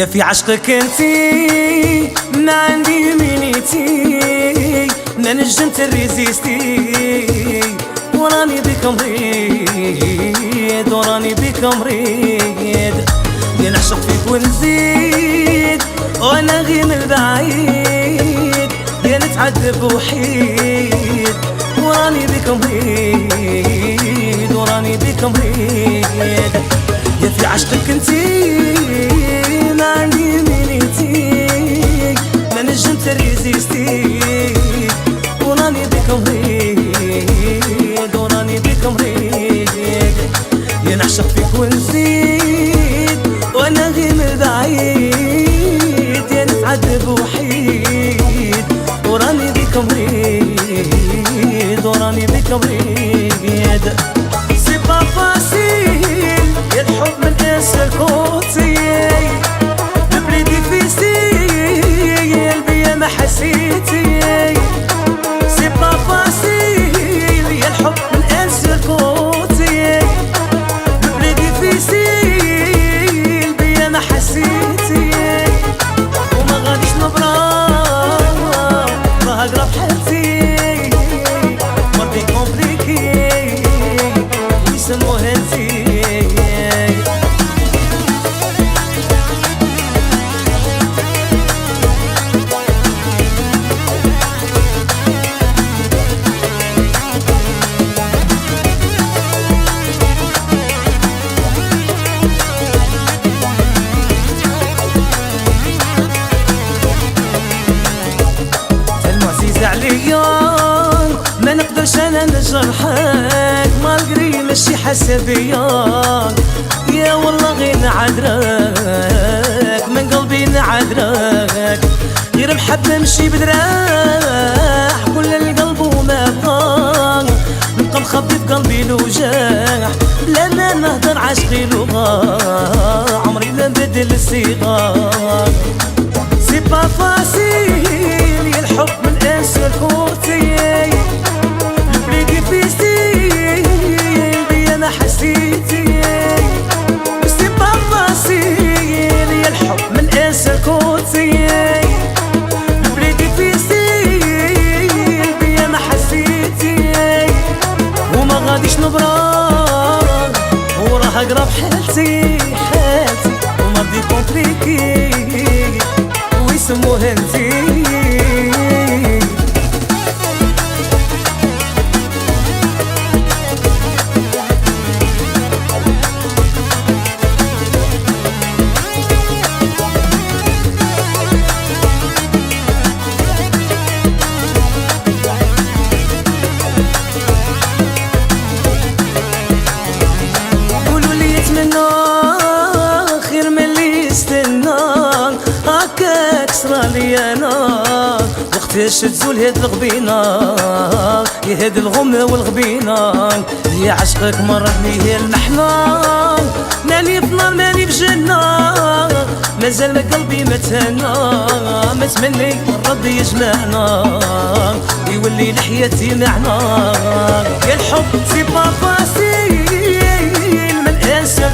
يا في عشقك انتي ما عندي مينيتي، ما نجمت الريزيستي، وراني بك مريض وراني بك مريض. يا نعشق فيك ونزيد وانا غير من بعيد، يا نتعذب وحيد وراني بك مريض وراني بك مريض. يا في عشقك انتي ما عندي مينيتي، ما نجمت الريزيستي، وراني بك مريض وراني بك مريض. يا نعشق فيك ونزيد وانا غير من بعيد، يا نتعذب وحيد وراني بك مريض وراني بك مريض. سي با فاسيل يا الحب من اسر كوتي، بلي ديفيسيل بيا ما حسيتي. سي با فاسيل يا الحب من اسر كوتي، بلي ديفيسيل بيا ما حسيتي. وما غاديش نبرا راه قرب حالتي، مرضي كومبليكي ويسموها انتي. عليا ما نقدرش انا نجرحك، مالغري ماشي حسابيا، يا والله غير نعذرك من قلبي نعذرك. غير بحب نمشي بدراح كل القلب وما بغى، نبقى مخبي في قلبي الوجاح بلا ما نهضر عشقي لغة، عمري لا نبدل الصيغة. سي با فاسيل يا الحب من اسر كوتي، بلي ديفيسيل بيا ما حسيتي. سي با فاسيل يا الحب من اسر كوتي، بلي ديفيسيل بيا ما حسيتي. وما غاديش نبرر وراها قرب حالتي حالتي، ومرضي كومبليكي ويسموها انتي. قولوا لي يتمنى خير من اللي يستنى، هكا كسرالي انا وقتاش تزول هاد الغبينة، يا هاد الغم والغبينة. يا عشقك مرضني هي المحنة، ماني في نار ماني في جنة، مازال ما قلبي ما تهنى، ما تمني ربي يجمعنا يولي لحياتي معنا. يا الحب سي با فاسيل من اسر